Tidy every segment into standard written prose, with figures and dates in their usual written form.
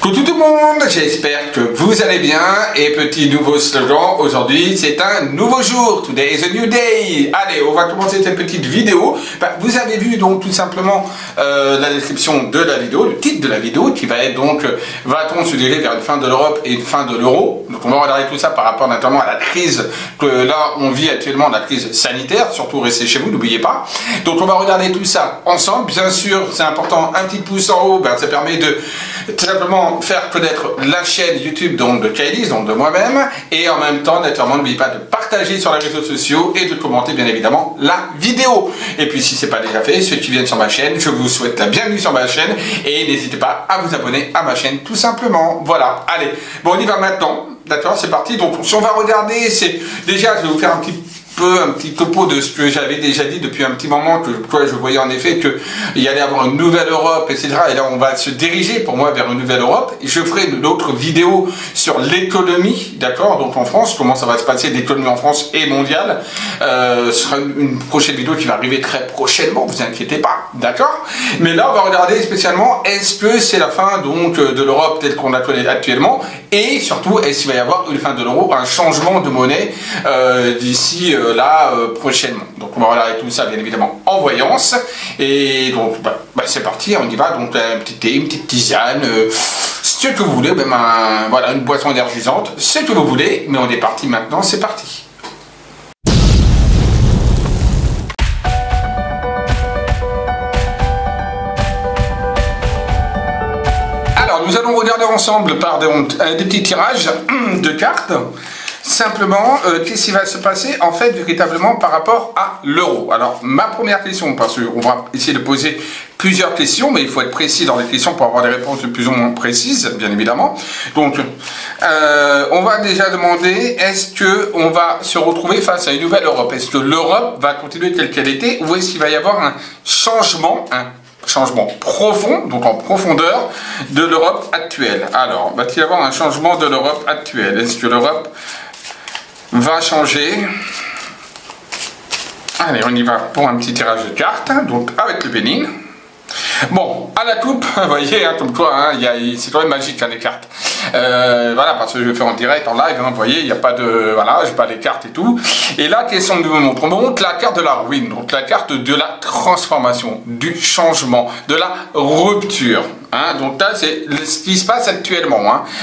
Coucou tout le monde, j'espère que vous allez bien et petit nouveau slogan, aujourd'hui c'est un nouveau jour, today is a new day. Allez, on va commencer cette petite vidéo. Vous avez vu donc tout simplement la description de la vidéo, le titre de la vidéo qui va être donc va-t-on se diriger vers une fin de l'Europe et une fin de l'euro. Donc on va regarder tout ça par rapport notamment à la crise que là on vit actuellement, la crise sanitaire, surtout restez chez vous, n'oubliez pas. Donc on va regarder tout ça ensemble, bien sûr c'est important, un petit pouce en haut, ça permet de tout simplement faire connaître la chaîne YouTube donc de Kailis, donc de moi-même, et en même temps, naturellement, n'oubliez pas de partager sur les réseaux sociaux et de commenter bien évidemment la vidéo. Et puis si ce n'est pas déjà fait, ceux qui viennent sur ma chaîne, je vous souhaite la bienvenue sur ma chaîne et n'hésitez pas à vous abonner à ma chaîne tout simplement. Voilà, allez, bon on y va maintenant, d'accord, c'est parti. Donc si on va regarder, c'est déjà, je vais vous faire un petit topo de ce que j'avais déjà dit depuis un petit moment, que je voyais en effet qu'il y allait avoir une nouvelle Europe, etc. Et là, on va se diriger pour moi vers une nouvelle Europe. Et je ferai une autre vidéo sur l'économie, d'accord, donc en France, comment ça va se passer l'économie en France et mondiale. Ce sera une prochaine vidéo qui va arriver très prochainement, vous inquiétez pas, d'accord. Mais là, on va regarder spécialement, est-ce que c'est la fin donc de l'Europe telle qu'on la connaît actuellement, et surtout, est-ce qu'il va y avoir une fin de l'euro, un changement de monnaie d'ici prochainement. Donc on va regarder tout ça bien évidemment en voyance et donc c'est parti, on y va. Donc un petit thé, une petite tisane, ce que vous voulez, voilà, une boisson énergisante, ce que vous voulez, mais on est parti maintenant, c'est parti. Alors nous allons regarder ensemble par des petits tirages de cartes. Simplement, qu'est-ce qui va se passer en fait véritablement par rapport à l'euro? Alors, ma première question, parce qu'on va essayer de poser plusieurs questions, mais il faut être précis dans les questions pour avoir des réponses plus ou moins précises, bien évidemment. Donc, on va déjà demander, est-ce qu'on va se retrouver face à une nouvelle Europe? Est-ce que l'Europe va continuer telle qu'elle était, ou est-ce qu'il va y avoir un changement profond, donc en profondeur, de l'Europe actuelle? Alors, va-t-il y avoir un changement de l'Europe actuelle? Est-ce que l'Europe va changer? Allez, on y va pour un petit tirage de cartes, donc avec le Bénin. Bon, à la coupe, vous voyez, comme quoi, c'est quand même magique, les cartes. Voilà, parce que je vais faire en direct, en live, vous voyez, il n'y a pas de... Voilà, j'ai pas les cartes et tout. Et là, question de me montrer. On me montre la carte de la ruine, donc la carte de la transformation, du changement, de la rupture. Donc là, c'est ce qui se passe actuellement.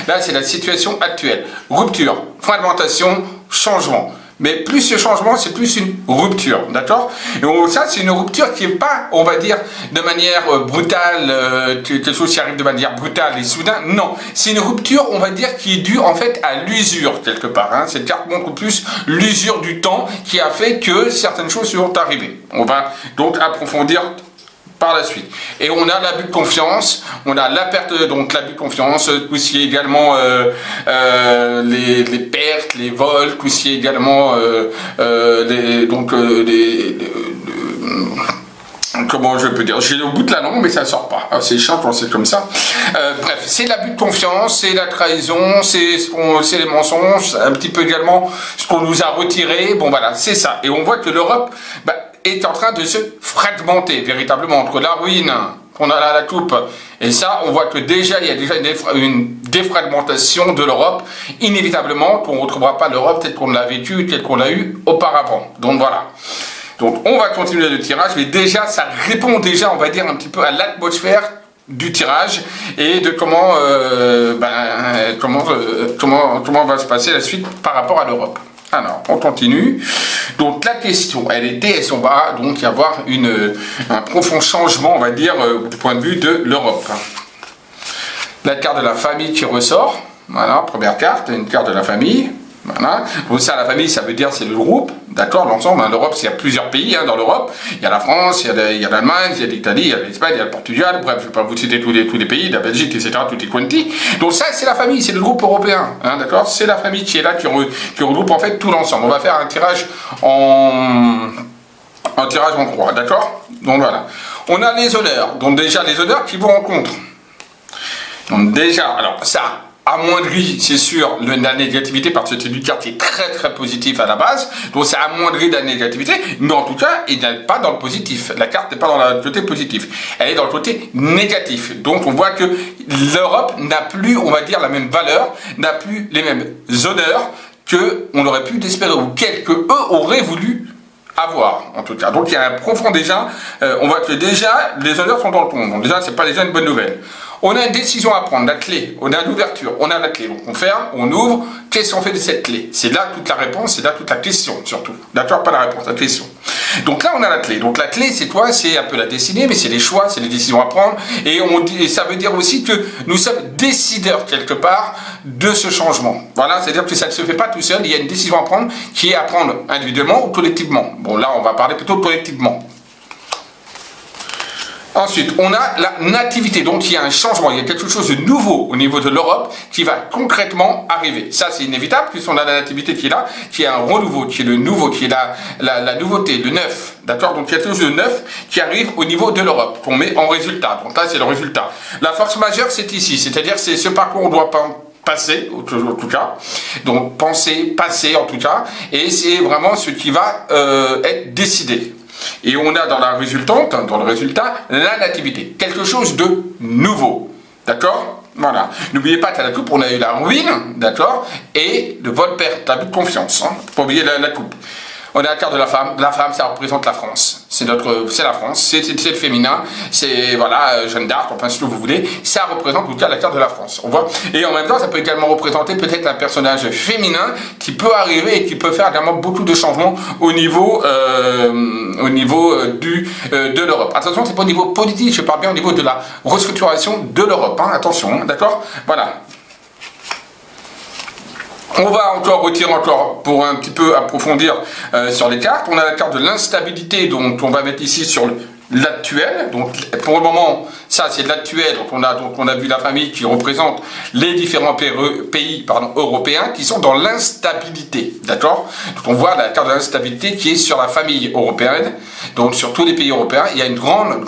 Là, c'est la situation actuelle. Rupture, fragmentation, changement. Mais plus ce changement, c'est plus une rupture, d'accord? Et ça, c'est une rupture qui n'est pas, on va dire, de manière brutale, quelque chose qui arrive de manière brutale et soudain. Non, c'est une rupture, on va dire, qui est due en fait à l'usure, quelque part. Cette carte montre plus l'usure du temps qui a fait que certaines choses sont arrivées. On va donc approfondir par la suite. Et on a l'abus de confiance, on a la perte, donc l'abus de confiance, aussi également les pertes, les vols, aussi également comment je peux dire, j'ai au bout de la langue mais ça sort pas, c'est chiant quand c'est comme ça. Bref, c'est l'abus de confiance, c'est la trahison, c'est les mensonges, un petit peu également ce qu'on nous a retiré, bon voilà, c'est ça. Et on voit que l'Europe est en train de se fragmenter véritablement entre la ruine qu'on a là à la coupe et ça, on voit que déjà il y a déjà une défragmentation de l'Europe, inévitablement qu'on ne retrouvera pas l'Europe telle qu'on l'a vécue, telle qu'on l'a eu auparavant. Donc voilà. Donc on va continuer le tirage, mais déjà ça répond déjà, on va dire, un petit peu à l'atmosphère du tirage et de comment va se passer la suite par rapport à l'Europe. Alors, on continue. Donc, la question, elle était, est-ce qu'on va donc y avoir un profond changement, on va dire, du point de vue de l'Europe? La carte de la famille qui ressort. Voilà, première carte, une carte de la famille. Voilà. Donc ça, la famille, ça veut dire c'est le groupe, d'accord, l'ensemble. L'Europe, il y a plusieurs pays dans l'Europe. Il y a la France, il y a l'Allemagne, il y a l'Italie, il y a l'Espagne, il y a le Portugal. Bref, je ne vais pas vous citer tous les pays, la Belgique, etc., tutti quanti. Donc ça, c'est la famille, c'est le groupe européen, d'accord. C'est la famille qui est là, qui regroupe en fait tout l'ensemble. On va faire un tirage en croix, d'accord. Donc voilà. On a les honneurs. Donc déjà les honneurs qui vous rencontrent. Donc déjà, alors ça. amoindri, c'est sûr, la négativité, parce que c'est une carte qui est très très positive à la base, donc ça amoindrit la négativité, mais en tout cas, il n'est pas dans le positif. La carte n'est pas dans le côté positif, elle est dans le côté négatif. Donc on voit que l'Europe n'a plus, on va dire, la même valeur, n'a plus les mêmes honneurs qu'on aurait pu espérer, ou que eux auraient voulu avoir, en tout cas. Donc il y a un profond déjà, on voit que déjà, les honneurs sont dans le ton, donc déjà, c'est pas déjà une bonne nouvelle. On a une décision à prendre, la clé, on a l'ouverture, on a la clé, donc on ferme, on ouvre, qu'est-ce qu'on fait de cette clé? C'est là toute la réponse, c'est là toute la question, surtout. D'accord, pas la réponse, la question. Donc là, on a la clé. Donc la clé, c'est quoi? C'est un peu la destinée, mais c'est les choix, c'est les décisions à prendre, et ça veut dire aussi que nous sommes décideurs, quelque part, de ce changement. Voilà, c'est-à-dire que ça ne se fait pas tout seul, il y a une décision à prendre, qui est à prendre individuellement ou collectivement. Bon, là, on va parler plutôt collectivement. Ensuite, on a la nativité, donc il y a un changement, il y a quelque chose de nouveau au niveau de l'Europe qui va concrètement arriver. Ça, c'est inévitable, puisqu'on a la nativité qui est là, qui est un renouveau, qui est le nouveau, qui est la nouveauté, le neuf, d'accord? Donc il y a quelque chose de neuf qui arrive au niveau de l'Europe, qu'on met en résultat. Donc là, c'est le résultat. La force majeure, c'est ici, c'est-à-dire c'est ce par quoi on doit passer, en tout cas, donc penser, passer en tout cas, et c'est vraiment ce qui va être décidé. Et on a dans la résultante, dans le résultat, la nativité. Quelque chose de nouveau. D'accord? Voilà. N'oubliez pas qu'à la coupe, on a eu la ruine, d'accord? Et le vol-perte, l'abus de confiance. Hein. Faut pas oublier la coupe. On a la carte de la femme. La femme, ça représente la France. C'est la France. C'est le féminin. C'est, voilà, Jeanne d'Arc, enfin, ce que vous voulez. Ça représente, en tout cas, la carte de la France. On voit. Et en même temps, ça peut également représenter peut-être un personnage féminin qui peut arriver et qui peut faire également beaucoup de changements au niveau, de l'Europe. Attention, c'est pas au niveau politique. Je parle bien au niveau de la restructuration de l'Europe. Hein. Attention, hein, d'accord? Voilà. On va encore retirer pour un petit peu approfondir sur les cartes. On a la carte de l'instabilité, donc on va mettre ici sur l'actuel. Donc pour le moment, ça c'est de l'actuel. Donc on a vu la famille qui représente les différents pays européens qui sont dans l'instabilité. D'accord? Donc on voit la carte de l'instabilité qui est sur la famille européenne. Donc sur tous les pays européens, il y a une grande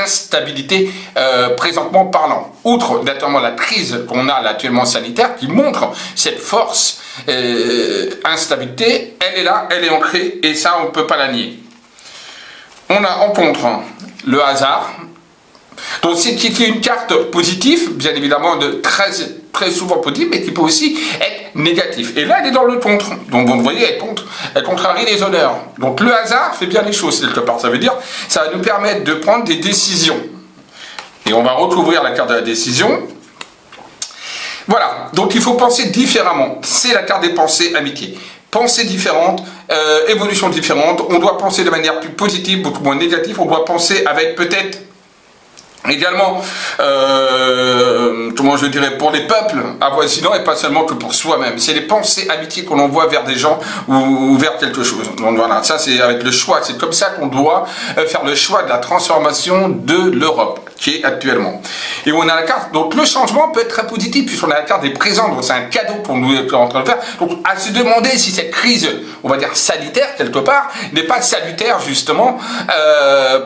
instabilité présentement parlant. Outre naturellement la crise qu'on a là, actuellement sanitaire qui montre cette force instabilité, elle est là, elle est ancrée et ça on ne peut pas la nier. On a en contre le hasard. Donc c'est une carte positive, bien évidemment de très souvent positive, mais qui peut aussi être négative. Et là, elle est dans le contre. Donc vous voyez, elle contrarie les honneurs. Donc le hasard fait bien les choses quelque part. Ça veut dire, ça va nous permettre de prendre des décisions. Et on va recouvrir la carte de la décision. Voilà. Donc il faut penser différemment. C'est la carte des pensées amitié. Pensée différente, évolution différente, on doit penser de manière plus positive, beaucoup moins négative, on doit penser avec peut-être également, comment je dirais, pour les peuples avoisinants et pas seulement que pour soi-même. C'est les pensées amitiés qu'on envoie vers des gens ou vers quelque chose. Donc voilà, ça c'est avec le choix, c'est comme ça qu'on doit faire le choix de la transformation de l'Europe qui est actuellement. Et on a la carte, donc le changement peut être très positif puisqu'on a la carte des présents, donc c'est un cadeau pour nous en train de faire. Donc à se demander si cette crise, on va dire sanitaire quelque part, n'est pas salutaire justement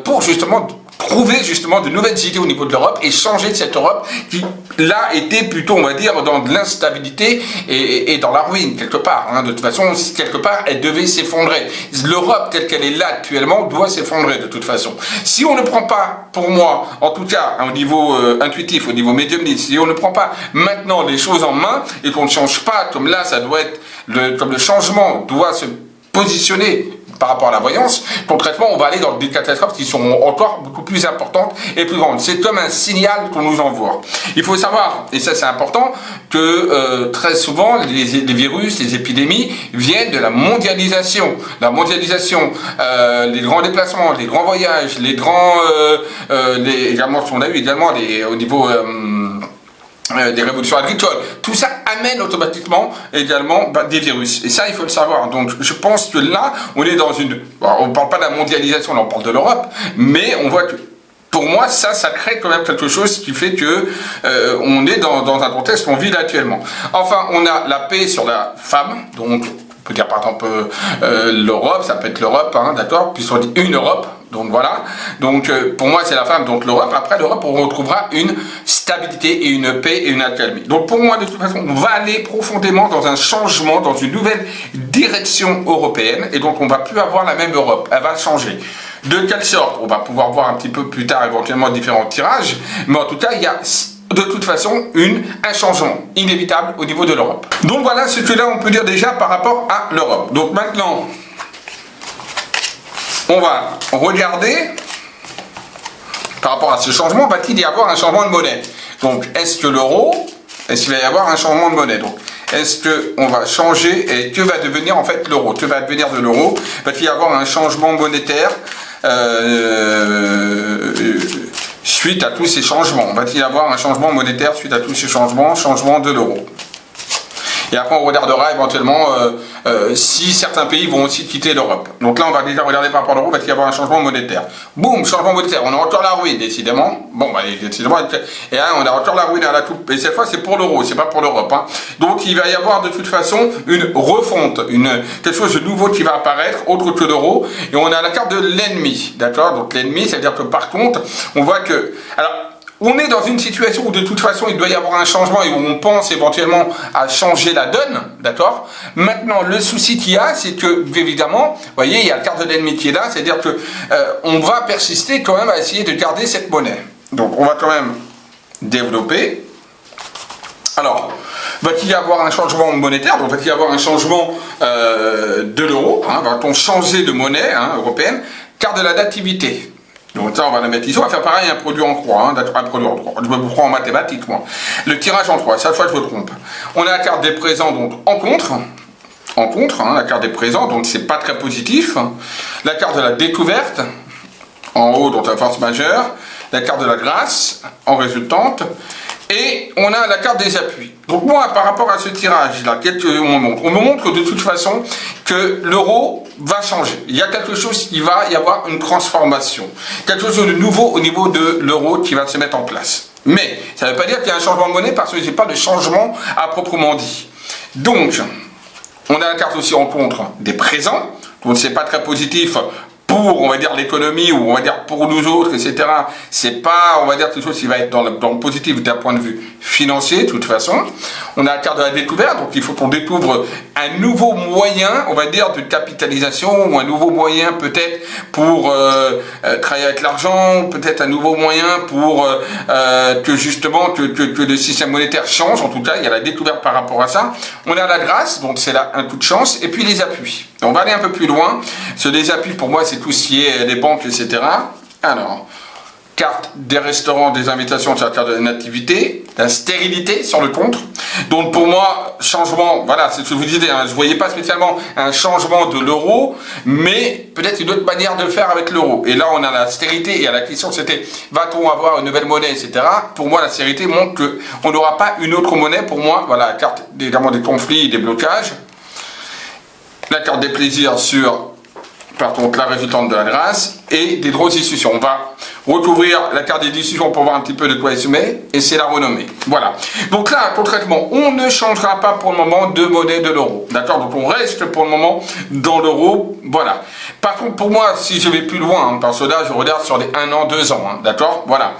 pour justement trouver justement de nouvelles idées au niveau de l'Europe et changer cette Europe qui là était plutôt, on va dire, dans de l'instabilité et dans la ruine quelque part. Hein. De toute façon, quelque part, elle devait s'effondrer. L'Europe telle qu'elle est là actuellement doit s'effondrer de toute façon. Si on ne prend pas, pour moi, en tout cas au niveau intuitif, au niveau médiumnique, si on ne prend pas maintenant les choses en main et qu'on ne change pas, comme là, ça doit être comme le changement doit se positionner par rapport à la voyance, concrètement, on va aller dans des catastrophes qui sont encore beaucoup plus importantes et plus grandes. C'est comme un signal qu'on nous envoie. Il faut savoir, et ça c'est important, que très souvent, les virus, les épidémies viennent de la mondialisation. La mondialisation, les grands déplacements, les grands voyages, les grands... également, on a eu également au niveau... des révolutions agricoles, tout ça amène automatiquement également des virus. Et ça, il faut le savoir. Donc, je pense que là, on est dans une... Bon, on ne parle pas de la mondialisation, on parle de l'Europe, mais on voit que, pour moi, ça crée quand même quelque chose qui fait que on est dans un contexte qu'on vit là actuellement. Enfin, on a la paix sur la femme, donc... On peut dire par exemple l'Europe, ça peut être l'Europe, hein, d'accord, puisqu'on dit une Europe, Donc voilà, donc pour moi c'est la fin de l'Europe. Après l'Europe, on retrouvera une stabilité et une paix et une accalmie. Donc pour moi de toute façon, on va aller profondément dans un changement, dans une nouvelle direction européenne. Et donc on va plus avoir la même Europe, elle va changer. De quelle sorte? On va pouvoir voir un petit peu plus tard éventuellement différents tirages. Mais en tout cas, il y a de toute façon un changement inévitable au niveau de l'Europe. Donc voilà ce que là on peut dire déjà par rapport à l'Europe. Donc maintenant, on va regarder par rapport à ce changement, va-t-il y avoir un changement de monnaie? Donc est-ce que l'euro, est-ce qu'il va y avoir un changement de monnaie? Donc est-ce qu'on va changer et que va devenir en fait l'euro? Que va devenir de l'euro? Va-t-il y avoir un changement monétaire suite à tous ces changements? Va-t-il y avoir un changement monétaire suite à tous ces changements, changement de l'euro? Et après, on regardera éventuellement si certains pays vont aussi quitter l'Europe. Donc là, on va déjà regarder par rapport à l'euro, va-t-il y avoir un changement monétaire? Boum, changement monétaire. On a encore la ruine, décidément. Bon, bah, décidément. Et là, on a encore la ruine à la coupe. Et cette fois, c'est pour l'euro, c'est pas pour l'Europe. Hein. Donc, il va y avoir de toute façon une refonte, quelque chose de nouveau qui va apparaître, autre que l'euro. Et on a la carte de l'ennemi. D'accord? Donc, l'ennemi, c'est-à-dire que par contre, on voit que. Alors, on est dans une situation où de toute façon il doit y avoir un changement et où on pense éventuellement à changer la donne, d'accord? Maintenant, le souci qu'il y a, c'est que, évidemment, vous voyez, il y a la carte de l'ennemi qui est là, c'est-à-dire que on va persister quand même à essayer de garder cette monnaie. Donc, on va quand même développer. Alors, va-t-il y avoir un changement monétaire? Donc, va-t-il y avoir un changement de l'euro? Hein, va-t-on changer de monnaie européenne? Carte de la nativité. Donc ça, on va la mettre ici. On va faire pareil, un produit en croix. Hein, un produit en croix. Je me prends en mathématiques, moi. Le tirage en croix, chaque fois je me trompe. On a la carte des présents, donc en contre. En contre, hein, la carte des présents, donc c'est pas très positif. La carte de la découverte, en haut, donc la force majeure. La carte de la grâce, en résultante. Et on a la carte des appuis. Donc moi, par rapport à ce tirage-là, qu'est-ce qu'on me montre? On me montre de toute façon que l'euro va changer. Il y a quelque chose qui va y avoir une transformation. Quelque chose de nouveau au niveau de l'euro qui va se mettre en place. Mais ça ne veut pas dire qu'il y a un changement de monnaie parce que je n'ai pas de changement à proprement dit. Donc, on a la carte aussi en contre des présents. Donc c'est pas très positif pour, on va dire, l'économie, ou on va dire pour nous autres, etc. C'est pas, on va dire, quelque chose qui va être dans le positif d'un point de vue financier, de toute façon. On a la carte de la découverte, donc il faut qu'on découvre un nouveau moyen, on va dire, de capitalisation, ou un nouveau moyen peut-être pour travailler avec l'argent, peut-être un nouveau moyen pour que justement, que le système monétaire change. En tout cas, il y a la découverte par rapport à ça. On a la grâce, donc c'est là un coup de chance, et puis les appuis. On va aller un peu plus loin. Sur les appuis, pour moi, c'est tout ce qui est des banques, etc. Alors, carte des restaurants, des invitations sur la carte de la nativité, la stérilité sur le contre. Donc pour moi, changement, voilà, c'est ce que je vous disais, hein, je ne voyais pas spécialement un changement de l'euro, mais peut-être une autre manière de faire avec l'euro. Et là, on a la stérilité, et à la question, c'était, va-t-on avoir une nouvelle monnaie, etc. Pour moi, la stérilité montre qu'on n'aura pas une autre monnaie. Pour moi, voilà, la carte évidemment des conflits, des blocages. La carte des plaisirs sur, par contre, la résultante de la grâce, et des grosses discussions. On va recouvrir la carte des discussions pour voir un petit peu de quoi elle se met, et c'est la renommée. Voilà. Donc là, concrètement, on ne changera pas pour le moment de monnaie de l'euro. D'accord? Donc on reste pour le moment dans l'euro. Voilà. Par contre, pour moi, si je vais plus loin, hein, parce que là, je regarde sur les 1 an, 2 ans. Hein, d'accord? Voilà.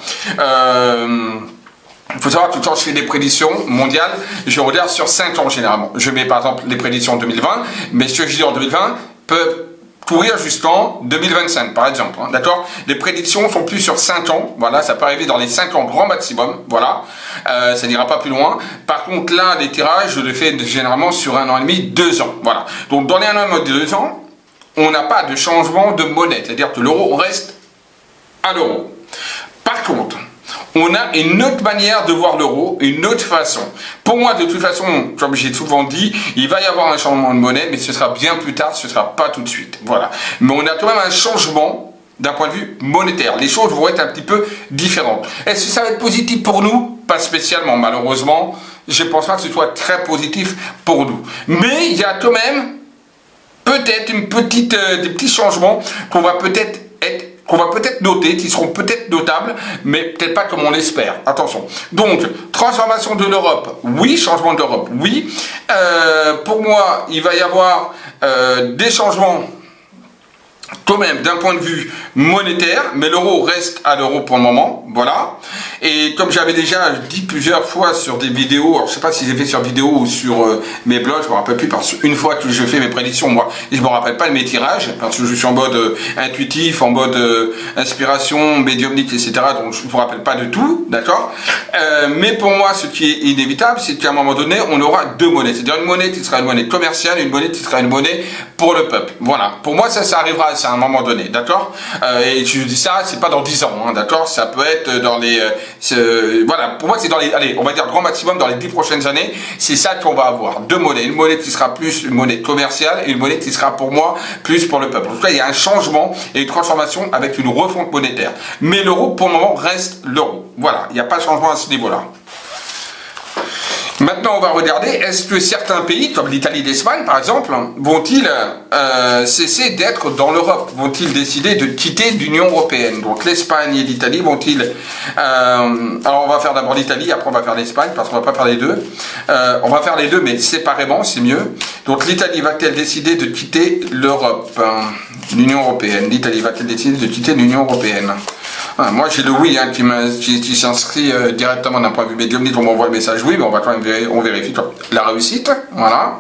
Il faut savoir que quand je fais des prédictions mondiales, je regarde sur 5 ans généralement. Je mets par exemple les prédictions 2020, mais ce que je dis en 2020 peuvent courir jusqu'en 2025 par exemple. Hein, d'accord? Les prédictions sont plus sur 5 ans. Voilà, ça peut arriver dans les 5 ans grand maximum. Voilà, ça n'ira pas plus loin. Par contre, là, les tirages, je les fais généralement sur 1 an et demi, 2 ans. Voilà. Donc dans les 1 an et demi, 2 ans, on n'a pas de changement de monnaie. C'est-à-dire que l'euro reste à l'euro. Par contre, on a une autre manière de voir l'euro, une autre façon. Pour moi, de toute façon, comme j'ai souvent dit, il va y avoir un changement de monnaie, mais ce sera bien plus tard, ce ne sera pas tout de suite. Voilà. Mais on a quand même un changement d'un point de vue monétaire. Les choses vont être un petit peu différentes. Est-ce que ça va être positif pour nous? Pas spécialement, malheureusement. Je ne pense pas que ce soit très positif pour nous. Mais il y a quand même peut-être des petits changements qu'on va peut-être noter, qui seront peut-être notables, mais peut-être pas comme on l'espère. Attention. Donc, transformation de l'Europe, oui. Changement de l'Europe, oui. Pour moi, il va y avoir des changements quand même d'un point de vue monétaire, mais l'euro reste à l'euro pour le moment, voilà. Et comme j'avais déjà dit plusieurs fois sur des vidéos, alors je sais pas si j'ai fait sur vidéo ou sur mes blogs, je me rappelle plus, parce qu'une fois que je fais mes prédictions, moi, et je me rappelle pas de mes tirages, parce que je suis en mode intuitif, en mode inspiration, médiumnique, etc. Donc je me rappelle pas de tout, d'accord. Mais pour moi, ce qui est inévitable, c'est qu'à un moment donné, on aura deux monnaies. C'est-à-dire une monnaie qui sera une monnaie commerciale, une monnaie qui sera une monnaie pour le peuple. Voilà. Pour moi, ça arrivera à un moment donné, d'accord. Et je dis ça, c'est pas dans 10 ans, hein, d'accord. Ça peut être dans les, voilà. Pour moi, c'est dans les, allez, on va dire grand maximum dans les 10 prochaines années. C'est ça qu'on va avoir. Deux monnaies, une monnaie qui sera plus une monnaie commerciale et une monnaie qui sera pour moi plus pour le peuple. En tout cas, il y a un changement et une transformation avec une refonte monétaire. Mais l'euro, pour le moment, reste l'euro. Voilà. Il n'y a pas de changement à ce niveau-là. Maintenant, on va regarder, est-ce que certains pays, comme l'Italie et l'Espagne par exemple, vont-ils cesser d'être dans l'Europe? Vont-ils décider de quitter l'Union européenne? Donc l'Espagne et l'Italie vont-ils... alors on va faire d'abord l'Italie, après on va faire l'Espagne, parce qu'on va pas faire les deux. On va faire les deux, mais séparément, c'est mieux. Donc l'Italie va-t-elle décider de quitter l'Europe, l'Union européenne? L'Italie va-t-elle décider de quitter l'Union européenne? Moi j'ai le oui hein, qui s'inscrit directement d'un point de vue médiumnique, on m'envoie le message oui, mais on va quand même on vérifie la réussite, voilà.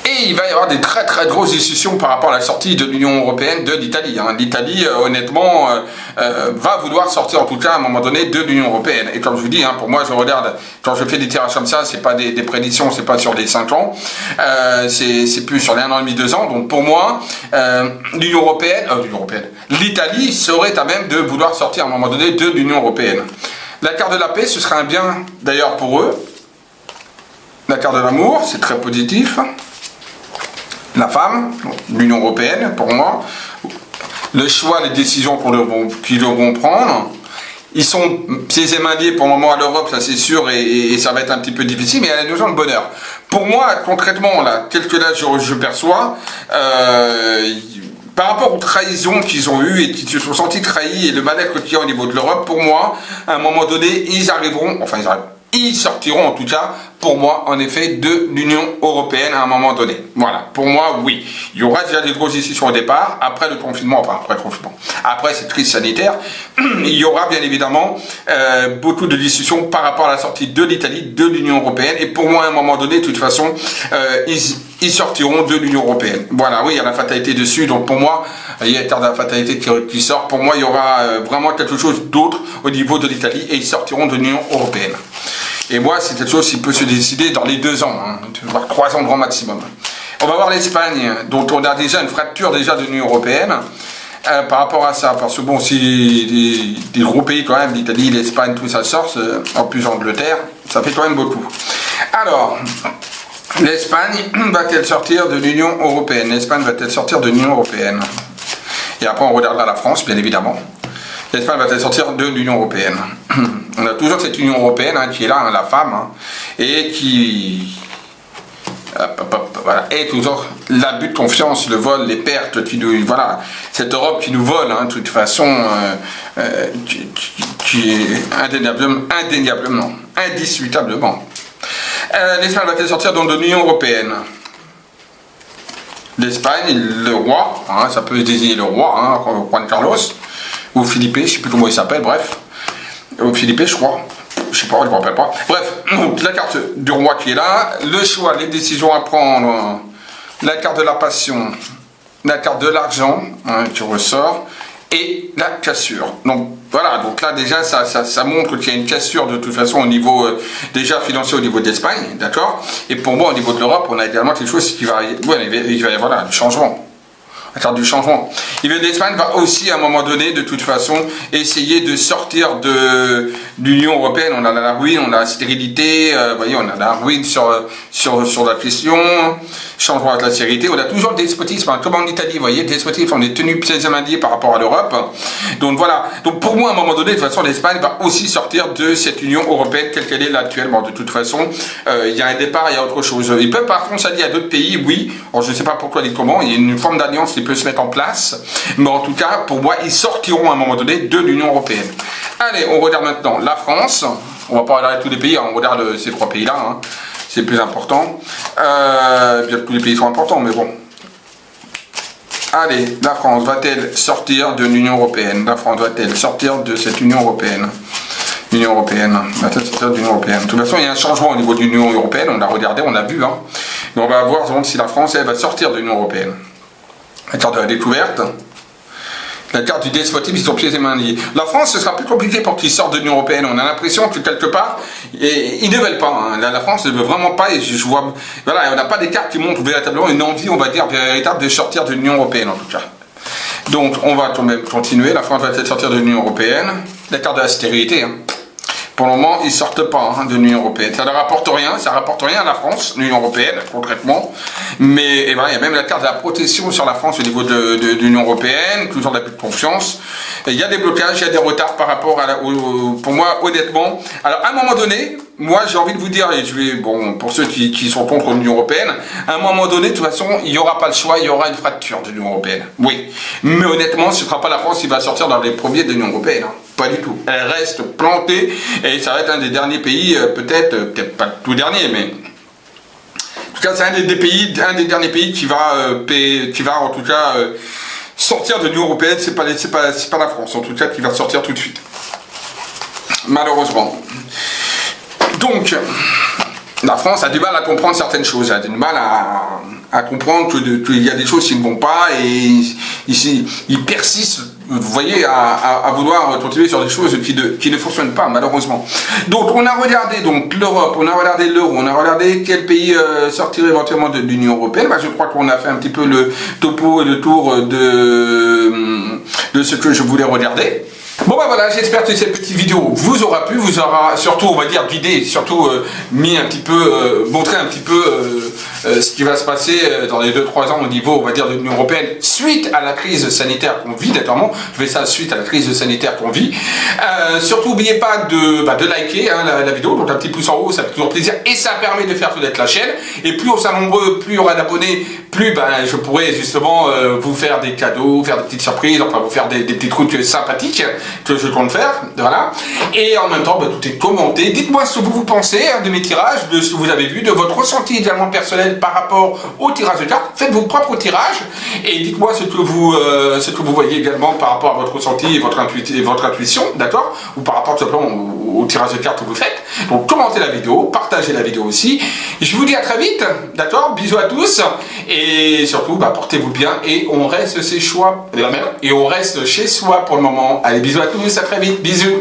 Et il va y avoir des très très grosses discussions par rapport à la sortie de l'Union européenne de l'Italie. Hein. L'Italie, honnêtement, va vouloir sortir en tout cas à un moment donné de l'Union européenne. Et comme je vous dis, hein, pour moi, je regarde, quand je fais des tirages comme ça, c'est pas des prédictions, c'est pas sur des 5 ans, c'est plus sur les 1 an et demi, 2 ans. Donc pour moi, l'Union européenne, l'Italie serait à même de vouloir sortir à un moment donné de l'Union européenne. La carte de la paix, ce serait un bien d'ailleurs pour eux. La carte de l'amour, c'est très positif. La femme, l'Union européenne, pour moi, le choix, les décisions qu'ils devront prendre, ils sont pieds et mains liés pour le moment à l'Europe, ça c'est sûr, et ça va être un petit peu difficile, mais il y a la notion de bonheur. Pour moi, concrètement, là, tel que là je perçois, par rapport aux trahisons qu'ils ont eues et qui se sont sentis trahis et le mal-être qu'il y a au niveau de l'Europe, pour moi, à un moment donné, ils arriveront, enfin ils sortiront en tout cas, pour moi, en effet, de l'Union européenne à un moment donné. Voilà, pour moi, oui. Il y aura déjà des grosses décisions au départ, après le confinement, enfin après le confinement, après cette crise sanitaire, il y aura bien évidemment beaucoup de discussions par rapport à la sortie de l'Italie, de l'Union européenne, et pour moi, à un moment donné, de toute façon, ils sortiront de l'Union européenne. Voilà, oui, il y a la fatalité dessus, donc pour moi, il y a la carte de la fatalité qui sort, pour moi, il y aura vraiment quelque chose d'autre au niveau de l'Italie, et ils sortiront de l'Union européenne. Et moi, c'est quelque chose qui peut se décider dans les 2 ans, hein, voire 3 ans grand maximum. On va voir l'Espagne, dont on a déjà une fracture déjà de l'Union européenne par rapport à ça. Parce que bon, si des gros pays quand même, l'Italie, l'Espagne, tout ça sort, en plus l'Angleterre, ça fait quand même beaucoup. Alors, l'Espagne va-t-elle sortir de l'Union européenne? L'Espagne va-t-elle sortir de l'Union européenne? Et après, on regardera la France, bien évidemment. L'Espagne va-t-elle sortir de l'Union européenne? On a toujours cette Union européenne hein, qui est là, hein, la femme, hein, et qui voilà, est toujours l'abus de confiance, le vol, les pertes, voilà, cette Europe qui nous vole, hein, de toute façon, qui est indéniablement, indiscutablement. L'Espagne va-t-elle sortir donc de l'Union européenne? L'Espagne, le roi, hein, ça peut désigner le roi, hein, Juan Carlos, ou Philippe, je ne sais plus comment il s'appelle, bref. Philippe, je crois. Je sais pas, je ne me rappelle pas. Bref, la carte du roi qui est là, le choix, les décisions à prendre, la carte de la passion, la carte de l'argent, hein, qui ressort, et la cassure. Donc voilà, donc là déjà ça montre qu'il y a une cassure de toute façon au niveau déjà financier au niveau d'Espagne, d'accord. Et pour moi au niveau de l'Europe, on a également quelque chose qui va, ouais, il va y avoir du changement. La carte du changement. Et l'Espagne va aussi à un moment donné, de toute façon, essayer de sortir de l'Union européenne. On a la ruine, on a la stérilité, vous voyez, on a la ruine sur la question, changement de la stérilité. On a toujours le despotisme, hein, comme en Italie, vous voyez, le despotisme, on est tenu pieds et mains liés par rapport à l'Europe. Donc voilà. Donc pour moi, à un moment donné, de toute façon, l'Espagne va aussi sortir de cette Union européenne telle qu'elle est là actuellement. De toute façon, il y a un départ, il y a autre chose. Ils peuvent par contre s'allier à d'autres pays, oui. Alors, je ne sais pas pourquoi ni comment. Il y a une forme d'alliance qui peut se mettre en place. Mais en tout cas, pour moi, ils sortiront à un moment donné de l'Union européenne. Allez, on regarde maintenant la France. On va pas regarder tous les pays, hein. On regarde ces 3 pays-là. Hein. C'est le plus important. Bien que tous les pays sont importants, mais bon. Allez, la France va-t-elle sortir de l'Union Européenne? La France va-t-elle sortir de cette Union Européenne? L'Union Européenne, va-t-elle sortir de l'Union Européenne? De toute façon, il y a un changement au niveau de l'Union Européenne, on l'a regardé, on l'a vu. Hein. Et on va voir donc, si la France, elle, va sortir de l'Union Européenne. La carte de la découverte. La carte du despotisme, ils sont pieds et mains liés. La France, ce sera plus compliqué pour qu'ils sortent de l'Union Européenne. On a l'impression que quelque part, ils ne veulent pas. Hein. La France ne veut vraiment pas. Et je vois, voilà, on n'a pas des cartes qui montrent véritablement une envie, on va dire, véritable de sortir de l'Union Européenne en tout cas. Donc, on va quand même continuer. La France va peut-être sortir de l'Union Européenne. La carte de la stérilité. Hein. Pour le moment, ils ne sortent pas hein, de l'Union Européenne. Ça ne rapporte rien à la France, l'Union Européenne, concrètement. Mais et voilà, il y a même la carte de la protection sur la France au niveau de l'Union Européenne, toujours d'abus de confiance. Et il y a des blocages, il y a des retards par rapport à pour moi, honnêtement. Alors, à un moment donné, moi, j'ai envie de vous dire, et je vais, bon, pour ceux qui sont contre l'Union Européenne, à un moment donné, de toute façon, il n'y aura pas le choix, il y aura une fracture de l'Union Européenne. Oui. Mais honnêtement, ce ne sera pas la France qui va sortir dans les premiers de l'Union Européenne. Hein. Pas du tout. Elle reste plantée et ça va être un des derniers pays, peut-être pas le tout dernier, mais en tout cas c'est un des derniers pays qui va en tout cas sortir de l'Union Européenne. C'est pas la France en tout cas qui va sortir tout de suite. Malheureusement. Donc la France a du mal à comprendre certaines choses, elle a du mal à comprendre qu'il y a des choses qui ne vont pas et ils persistent. Vous voyez, à vouloir continuer sur des choses qui ne fonctionnent pas, malheureusement. Donc, on a regardé l'Europe, on a regardé l'euro, on a regardé quel pays sortirait éventuellement de l'Union Européenne. Bah, je crois qu'on a fait un petit peu le topo et le tour de ce que je voulais regarder. Bon bah voilà, j'espère que cette petite vidéo vous aura plu, vous aura surtout, on va dire, guidé, surtout mis un petit peu, montré un petit peu ce qui va se passer dans les 2-3 ans au niveau, on va dire, de l'Union Européenne suite à la crise sanitaire qu'on vit, notamment. Je vais ça suite à la crise sanitaire qu'on vit. Surtout, n'oubliez pas de liker hein, la vidéo, donc un petit pouce en haut, ça fait toujours plaisir et ça permet de faire connaître la chaîne. Et plus on sera nombreux, plus il y aura d'abonnés, plus je pourrai justement vous faire des cadeaux, faire des petites surprises, enfin vous faire des petits trucs sympathiques que je compte faire, voilà. Et en même temps, tout est commenté. Dites-moi ce que vous pensez hein, de mes tirages, de ce que vous avez vu, de votre ressenti également personnel par rapport au tirage de cartes. Faites vos propres tirages et dites-moi ce que vous voyez également par rapport à votre ressenti et votre intuition, d'accord? Ou par rapport tout simplement au tirage de cartes que vous faites. Donc commentez la vidéo, partagez la vidéo aussi. Je vous dis à très vite, d'accord? Bisous à tous et surtout, portez-vous bien et on reste chez soi. Et on reste chez soi pour le moment. Allez, bisous à tous, à très vite, bisous.